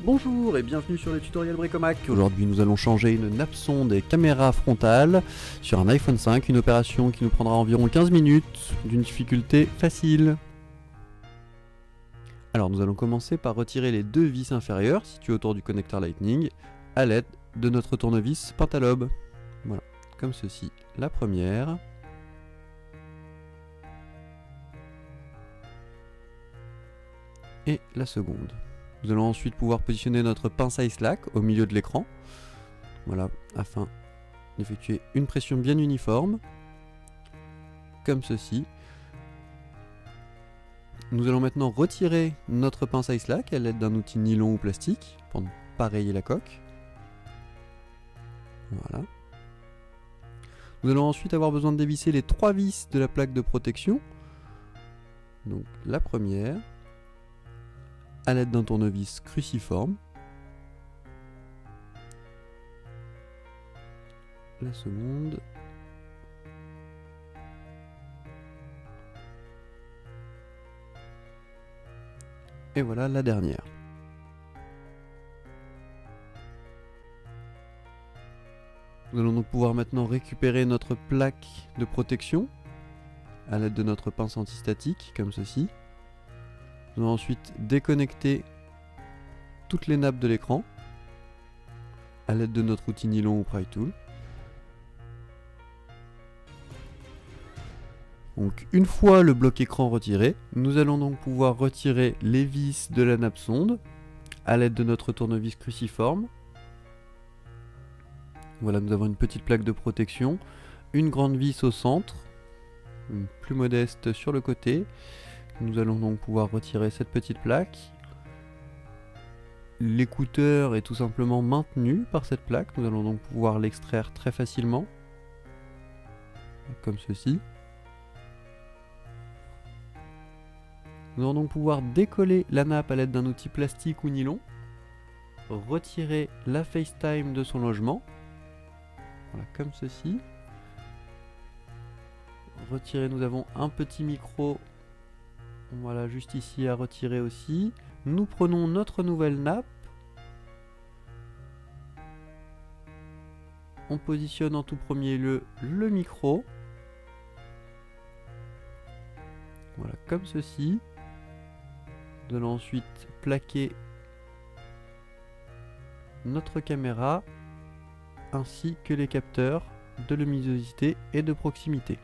Bonjour et bienvenue sur le tutoriel Bricomac. Aujourd'hui nous allons changer une nappe sonde et caméra frontale sur un iPhone 5, une opération qui nous prendra environ 15 minutes, d'une difficulté facile. Alors nous allons commencer par retirer les deux vis inférieures situées autour du connecteur Lightning à l'aide de notre tournevis Pentalobe. Voilà, comme ceci, la première. Et la seconde. Nous allons ensuite pouvoir positionner notre pince à slack au milieu de l'écran. Voilà, afin d'effectuer une pression bien uniforme. Comme ceci. Nous allons maintenant retirer notre pince à slack à l'aide d'un outil nylon ou plastique pour ne pas rayer la coque. Voilà. Nous allons ensuite avoir besoin de dévisser les trois vis de la plaque de protection. Donc la première, à l'aide d'un tournevis cruciforme. La seconde. Et voilà la dernière. Nous allons donc pouvoir maintenant récupérer notre plaque de protection à l'aide de notre pince antistatique, comme ceci. Nous allons ensuite déconnecter toutes les nappes de l'écran à l'aide de notre outil nylon ou pry tool. Donc une fois le bloc écran retiré, nous allons donc pouvoir retirer les vis de la nappe sonde à l'aide de notre tournevis cruciforme. Voilà, nous avons une petite plaque de protection, une grande vis au centre, une plus modeste sur le côté. Nous allons donc pouvoir retirer cette petite plaque. L'écouteur est tout simplement maintenu par cette plaque. Nous allons donc pouvoir l'extraire très facilement. Comme ceci. Nous allons donc pouvoir décoller la nappe à l'aide d'un outil plastique ou nylon. Retirer la FaceTime de son logement. Voilà, comme ceci. Retirer, nous avons un petit micro. Voilà, juste ici à retirer aussi. Nous prenons notre nouvelle nappe. On positionne en tout premier lieu le micro. Voilà, comme ceci. Nous allons ensuite plaquer notre caméra ainsi que les capteurs de luminosité et de proximité.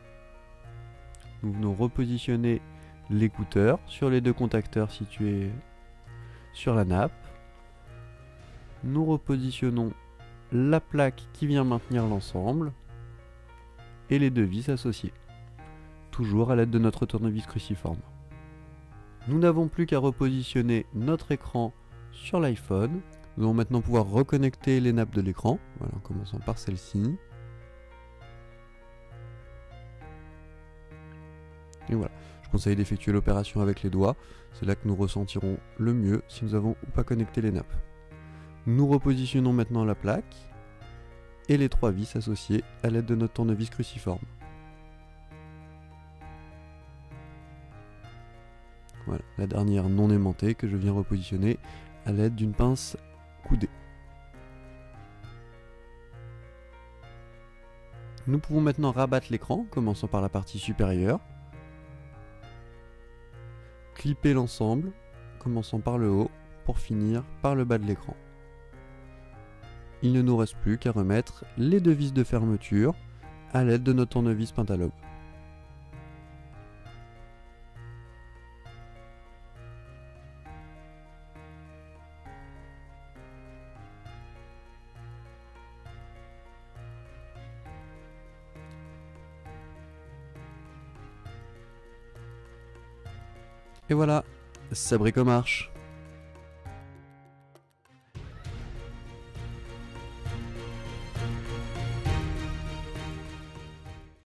Nous venons repositionner l'écouteur sur les deux contacteurs situés sur la nappe. Nous repositionnons la plaque qui vient maintenir l'ensemble et les deux vis associées, toujours à l'aide de notre tournevis cruciforme. Nous n'avons plus qu'à repositionner notre écran sur l'iPhone. Nous allons maintenant pouvoir reconnecter les nappes de l'écran, voilà, en commençant par celle-ci. Et voilà. Je conseille d'effectuer l'opération avec les doigts, c'est là que nous ressentirons le mieux si nous avons ou pas connecté les nappes. Nous repositionnons maintenant la plaque et les trois vis associées à l'aide de notre tournevis cruciforme. Voilà, la dernière non aimantée que je viens repositionner à l'aide d'une pince coudée. Nous pouvons maintenant rabattre l'écran, commençant par la partie supérieure. Clipper l'ensemble, commençant par le haut, pour finir par le bas de l'écran. Il ne nous reste plus qu'à remettre les deux vis de fermeture à l'aide de notre tournevis Pentalobe. Et voilà, ça bricomarche.